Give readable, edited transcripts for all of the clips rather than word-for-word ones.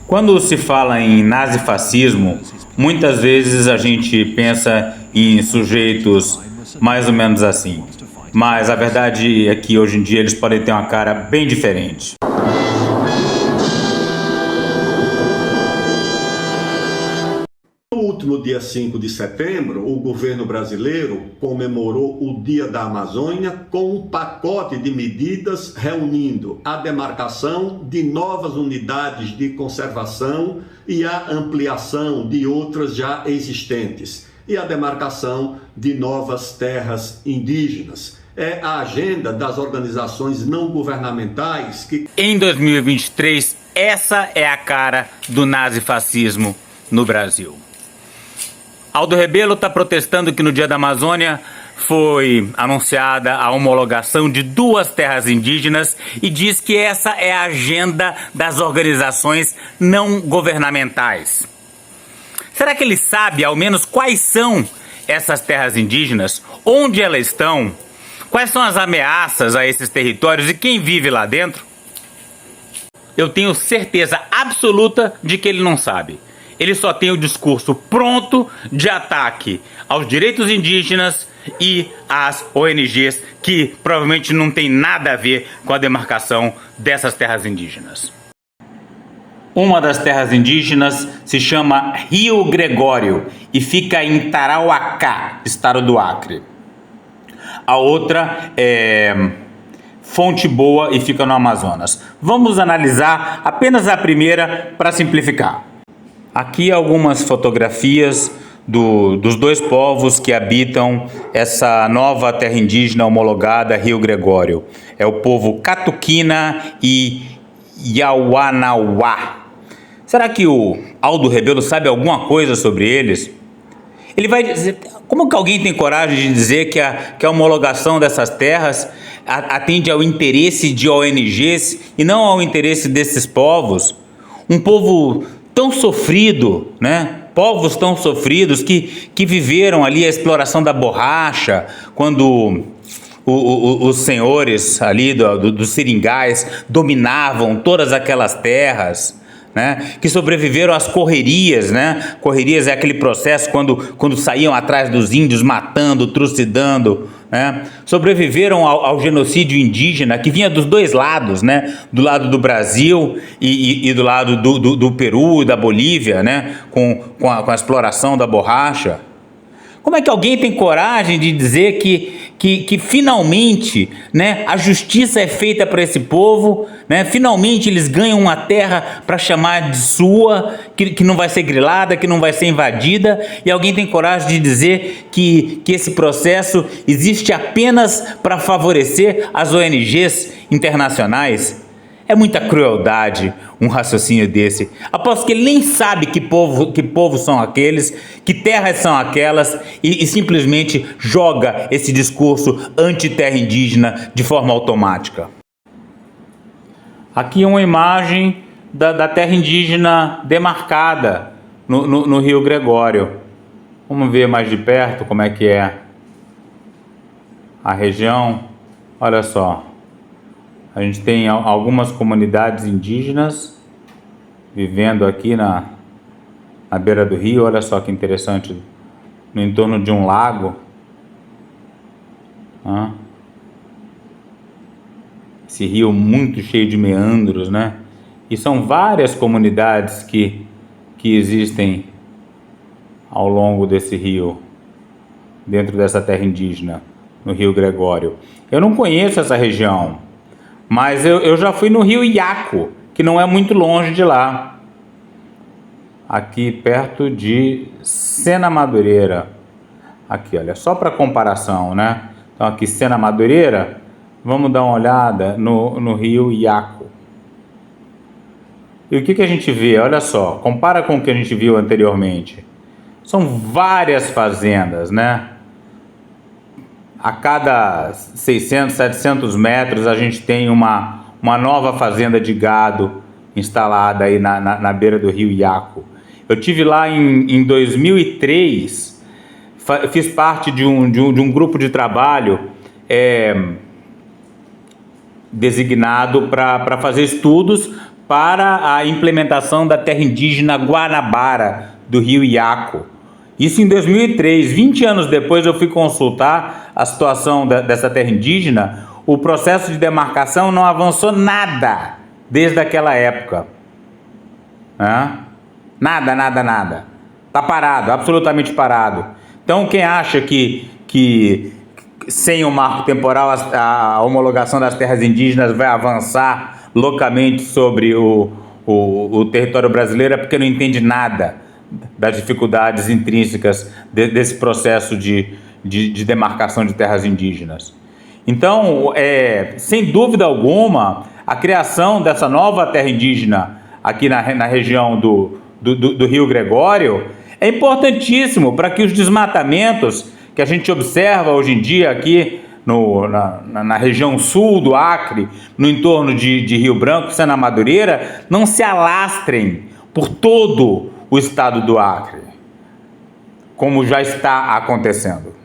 Quando se fala em nazifascismo, muitas vezes a gente pensa em sujeitos mais ou menos assim. Mas a verdade é que hoje em dia eles podem ter uma cara bem diferente. No último dia 5 de setembro, o governo brasileiro comemorou o Dia da Amazônia com um pacote de medidas reunindo a demarcação de novas unidades de conservação e a ampliação de outras já existentes e a demarcação de novas terras indígenas. É a agenda das organizações não governamentais que... Em 2023, essa é a cara do nazifascismo no Brasil. Aldo Rebelo está protestando que no Dia da Amazônia foi anunciada a homologação de 2 terras indígenas e diz que essa é a agenda das organizações não governamentais. Será que ele sabe ao menos quais são essas terras indígenas? Onde elas estão? Quais são as ameaças a esses territórios e quem vive lá dentro? Eu tenho certeza absoluta de que ele não sabe. Ele só tem o discurso pronto de ataque aos direitos indígenas e às ONGs que provavelmente não tem nada a ver com a demarcação dessas terras indígenas. Uma das terras indígenas se chama Rio Gregório e fica em Tarauacá, estado do Acre. A outra é Fonte Boa e fica no Amazonas. Vamos analisar apenas a primeira para simplificar. Aqui algumas fotografias dos 2 povos que habitam essa nova terra indígena homologada Rio Gregório. É o povo Catuquina e Yawanawá. Será que o Aldo Rebelo sabe alguma coisa sobre eles? Ele vai dizer, como que alguém tem coragem de dizer que a homologação dessas terras atende ao interesse de ONGs e não ao interesse desses povos? Um povo tão sofrido, né? Povos tão sofridos que viveram ali a exploração da borracha, quando os senhores ali dos seringais dominavam todas aquelas terras, né? Que sobreviveram às correrias, né? Correrias é aquele processo quando saíam atrás dos índios, matando, trucidando, né? Sobreviveram ao genocídio indígena que vinha dos 2 lados, né? Do lado do Brasil e do lado do Peru e da Bolívia, né? Com a exploração da borracha. Como é que alguém tem coragem de dizer que finalmente, né, a justiça é feita para esse povo, né, finalmente eles ganham uma terra para chamar de sua, que não vai ser grilada, que não vai ser invadida, e alguém tem coragem de dizer que esse processo existe apenas para favorecer as ONGs internacionais? É muita crueldade um raciocínio desse. Aposto que ele nem sabe que povo são aqueles, que terras são aquelas e simplesmente joga esse discurso anti-terra indígena de forma automática. Aqui uma imagem da terra indígena demarcada no Rio Gregório. Vamos ver mais de perto como é que é a região. Olha só. A gente tem algumas comunidades indígenas vivendo aqui na beira do rio. Olha só que interessante, no entorno de um lago. Esse rio muito cheio de meandros, né? E são várias comunidades que existem ao longo desse rio, dentro dessa terra indígena, no Rio Gregório. Eu não conheço essa região, mas eu já fui no Rio Iaco, que não é muito longe de lá. Aqui perto de Sena Madureira. Aqui, olha, só para comparação, né? Então aqui Sena Madureira, vamos dar uma olhada no Rio Iaco. E o que a gente vê? Olha só, compara com o que a gente viu anteriormente. São várias fazendas, né? A cada 600, 700 metros a gente tem uma nova fazenda de gado instalada aí na beira do Rio Iaco. Eu tive lá em 2003, fiz parte de um grupo de trabalho designado para fazer estudos para a implementação da terra indígena Guanabara do rio Iaco. Isso em 2003, 20 anos depois eu fui consultar a situação dessa terra indígena, o processo de demarcação não avançou nada desde aquela época. Nada. Está parado, absolutamente parado. Então quem acha que sem o marco temporal a homologação das terras indígenas vai avançar loucamente sobre o território brasileiro é porque não entende nada das dificuldades intrínsecas desse processo de demarcação de terras indígenas. Então, sem dúvida alguma, a criação dessa nova terra indígena aqui na região do Rio Gregório é importantíssimo para que os desmatamentos que a gente observa hoje em dia aqui na região sul do Acre, no entorno de Rio Branco, Sena Madureira, não se alastrem por todo o estado do Acre, como já está acontecendo.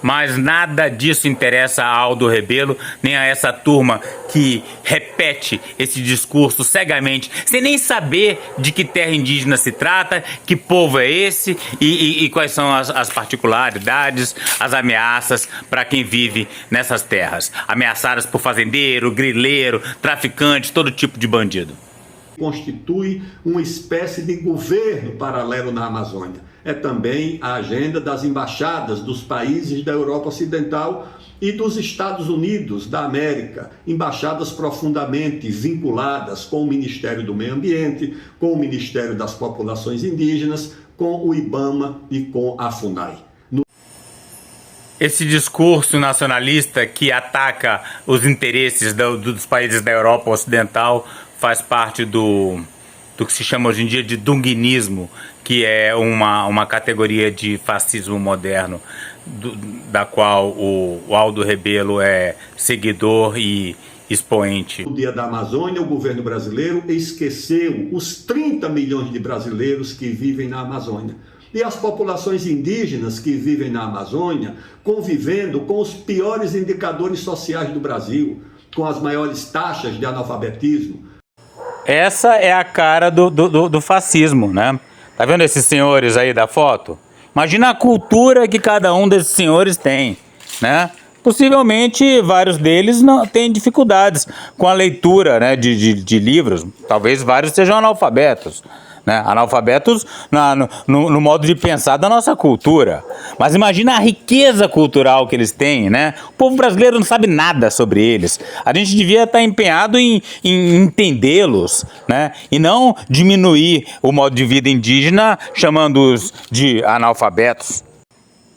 Mas nada disso interessa a Aldo Rebelo, nem a essa turma que repete esse discurso cegamente, sem nem saber de que terra indígena se trata, que povo é esse e quais são as particularidades, as ameaças para quem vive nessas terras. Ameaçadas por fazendeiro, grileiro, traficante, todo tipo de bandido. Constitui uma espécie de governo paralelo na Amazônia. É também a agenda das embaixadas dos países da Europa Ocidental e dos Estados Unidos da América, embaixadas profundamente vinculadas com o Ministério do Meio Ambiente, com o Ministério das Populações Indígenas, com o IBAMA e com a FUNAI. Esse discurso nacionalista que ataca os interesses dos países da Europa Ocidental faz parte do que se chama hoje em dia de dunguinismo, que é uma categoria de fascismo moderno, da qual o Aldo Rebelo é seguidor e expoente. No Dia da Amazônia, o governo brasileiro esqueceu os 30 milhões de brasileiros que vivem na Amazônia. E as populações indígenas que vivem na Amazônia, convivendo com os piores indicadores sociais do Brasil, com as maiores taxas de analfabetismo. Essa é a cara do fascismo, né? Tá vendo esses senhores aí da foto? Imagina a cultura que cada um desses senhores tem, né? Possivelmente vários deles não têm dificuldades com a leitura, né, de livros. Talvez vários sejam analfabetos, né? Analfabetos no modo de pensar da nossa cultura. Mas imagina a riqueza cultural que eles têm, né? O povo brasileiro não sabe nada sobre eles. A gente devia estar empenhado em entendê-los, né? E não diminuir o modo de vida indígena chamando-os de analfabetos.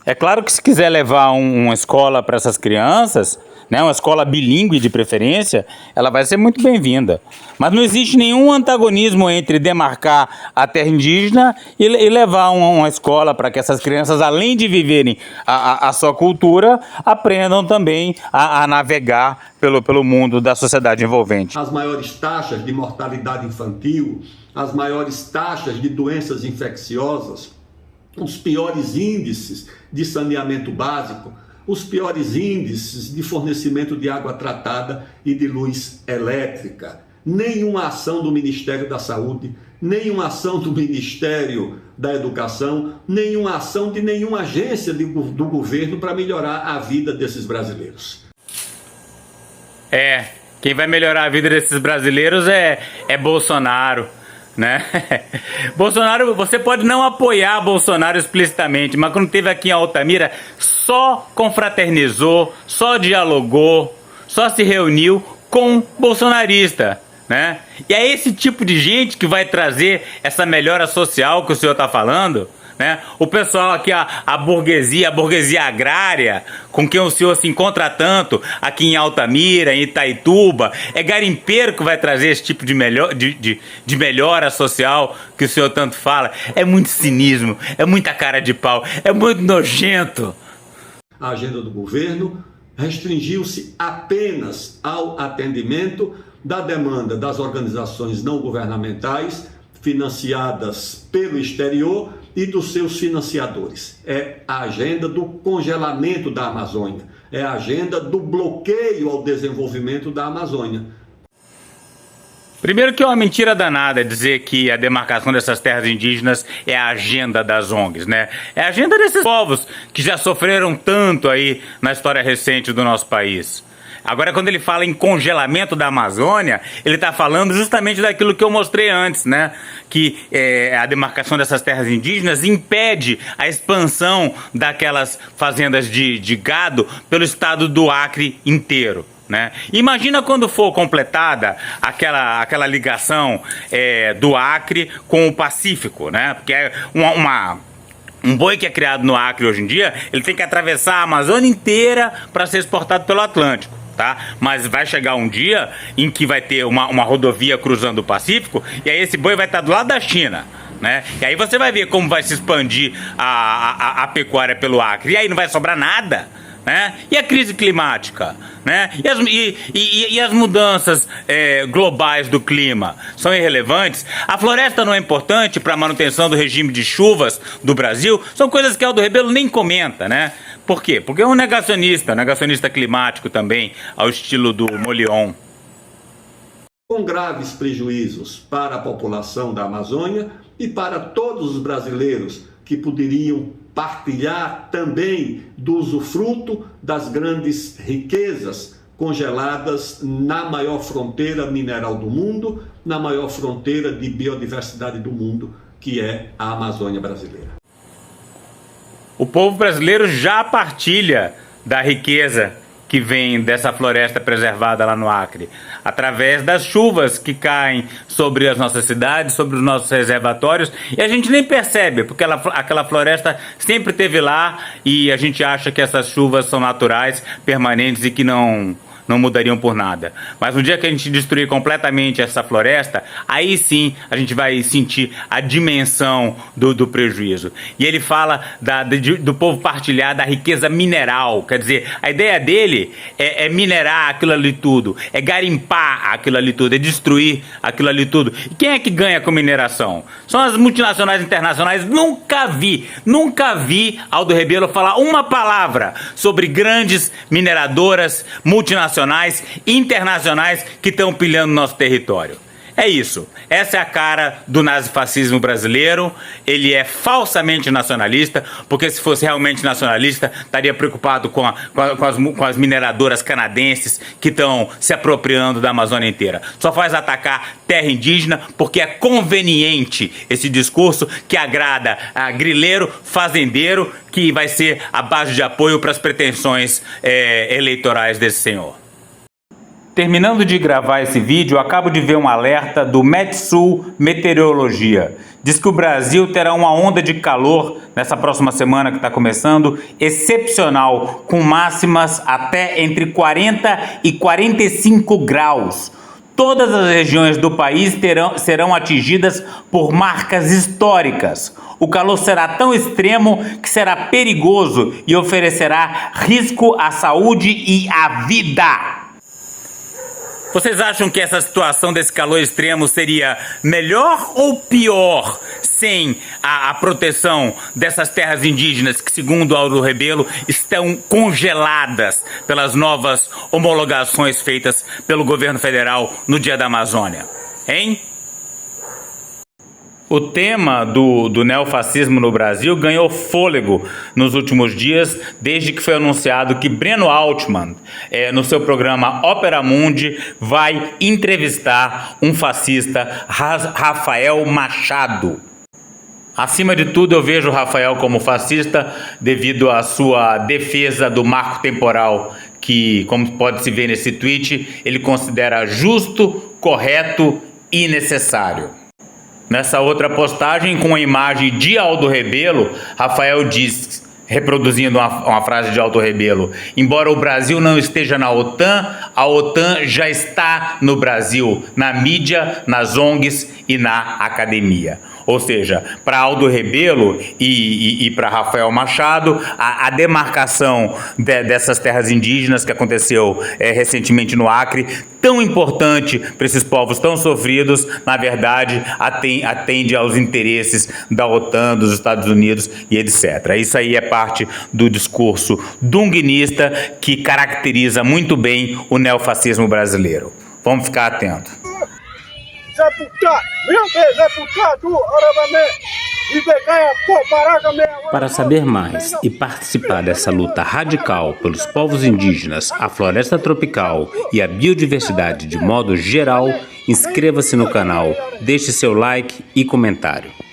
É claro que se quiser levar uma escola para essas crianças, né, uma escola bilíngue de preferência, ela vai ser muito bem-vinda. Mas não existe nenhum antagonismo entre demarcar a terra indígena e levar uma escola para que essas crianças, além de viverem a sua cultura, aprendam também a navegar pelo mundo da sociedade envolvente. As maiores taxas de mortalidade infantil, as maiores taxas de doenças infecciosas, os piores índices de saneamento básico, os piores índices de fornecimento de água tratada e de luz elétrica. Nenhuma ação do Ministério da Saúde, nenhuma ação do Ministério da Educação, nenhuma ação de nenhuma agência do governo para melhorar a vida desses brasileiros. Quem vai melhorar a vida desses brasileiros é Bolsonaro, né? Bolsonaro, você pode não apoiar Bolsonaro explicitamente, mas quando esteve aqui em Altamira, só confraternizou, só dialogou, só se reuniu com bolsonarista, né? E é esse tipo de gente que vai trazer essa melhora social que o senhor está falando, né? O pessoal aqui, a burguesia agrária, com quem o senhor se encontra tanto aqui em Altamira, em Itaituba, é garimpeiro que vai trazer esse tipo de melhora social que o senhor tanto fala. É muito cinismo, é muita cara de pau, é muito nojento. A agenda do governo restringiu-se apenas ao atendimento da demanda das organizações não governamentais financiadas pelo exterior e dos seus financiadores. É a agenda do congelamento da Amazônia, é a agenda do bloqueio ao desenvolvimento da Amazônia. Primeiro que é uma mentira danada dizer que a demarcação dessas terras indígenas é a agenda das ONGs, né? É a agenda desses povos que já sofreram tanto aí na história recente do nosso país. Agora, quando ele fala em congelamento da Amazônia, ele está falando justamente daquilo que eu mostrei antes, né? Que a demarcação dessas terras indígenas impede a expansão daquelas fazendas de gado pelo estado do Acre inteiro. Né? Imagina quando for completada aquela ligação do Acre com o Pacífico, né? Porque é um boi que é criado no Acre hoje em dia, ele tem que atravessar a Amazônia inteira para ser exportado pelo Atlântico. Tá? Mas vai chegar um dia em que vai ter uma rodovia cruzando o Pacífico e aí esse boi vai estar do lado da China. Né? E aí você vai ver como vai se expandir a pecuária pelo Acre. E aí não vai sobrar nada. Né? E a crise climática? Né? E as mudanças globais do clima são irrelevantes? A floresta não é importante para a manutenção do regime de chuvas do Brasil? São coisas que Aldo Rebelo nem comenta, né? Por quê? Porque é um negacionista climático também, ao estilo do Molion. Com graves prejuízos para a população da Amazônia e para todos os brasileiros que poderiam partilhar também do usufruto das grandes riquezas congeladas na maior fronteira mineral do mundo, na maior fronteira de biodiversidade do mundo, que é a Amazônia brasileira. O povo brasileiro já partilha da riqueza que vem dessa floresta preservada lá no Acre, através das chuvas que caem sobre as nossas cidades, sobre os nossos reservatórios, e a gente nem percebe, porque aquela floresta sempre esteve lá e a gente acha que essas chuvas são naturais, permanentes e que não mudariam por nada. Mas no dia que a gente destruir completamente essa floresta, aí sim a gente vai sentir a dimensão do prejuízo. E ele fala do povo partilhar da riqueza mineral. Quer dizer, a ideia dele é minerar aquilo ali tudo, é garimpar aquilo ali tudo, é destruir aquilo ali tudo. E quem é que ganha com mineração? São as multinacionais internacionais. Nunca vi Aldo Rebelo falar uma palavra sobre grandes mineradoras multinacionais, internacionais que estão pilhando nosso território. É isso. Essa é a cara do nazifascismo brasileiro. Ele é falsamente nacionalista, porque se fosse realmente nacionalista, estaria preocupado com as mineradoras canadenses que estão se apropriando da Amazônia inteira. Só faz atacar terra indígena porque é conveniente esse discurso que agrada a grileiro, fazendeiro, que vai ser a base de apoio para as pretensões eleitorais desse senhor. Terminando de gravar esse vídeo, acabo de ver um alerta do Metsul Meteorologia. Diz que o Brasil terá uma onda de calor nessa próxima semana que está começando, excepcional, com máximas até entre 40 e 45 graus. Todas as regiões do país serão atingidas por marcas históricas. O calor será tão extremo que será perigoso e oferecerá risco à saúde e à vida. Vocês acham que essa situação desse calor extremo seria melhor ou pior sem a proteção dessas terras indígenas que, segundo Aldo Rebelo, estão congeladas pelas novas homologações feitas pelo governo federal no Dia da Amazônia? Hein? O tema do neofascismo no Brasil ganhou fôlego nos últimos dias, desde que foi anunciado que Breno Altman, no seu programa Opera Mundi, vai entrevistar um fascista, Rafael Machado. Acima de tudo, eu vejo Rafael como fascista devido à sua defesa do marco temporal, que, como pode se ver nesse tweet, ele considera justo, correto e necessário. Nessa outra postagem, com a imagem de Aldo Rebelo, Rafael diz, reproduzindo uma frase de Aldo Rebelo: embora o Brasil não esteja na OTAN, a OTAN já está no Brasil, na mídia, nas ONGs e na academia. Ou seja, para Aldo Rebelo e para Rafael Machado, a demarcação dessas terras indígenas que aconteceu recentemente no Acre, tão importante para esses povos tão sofridos, na verdade, atende aos interesses da OTAN, dos Estados Unidos e etc. Isso aí é parte do discurso dunguinista que caracteriza muito bem o neofascismo brasileiro. Vamos ficar atentos. Para saber mais e participar dessa luta radical pelos povos indígenas, a floresta tropical e a biodiversidade de modo geral, inscreva-se no canal, deixe seu like e comentário.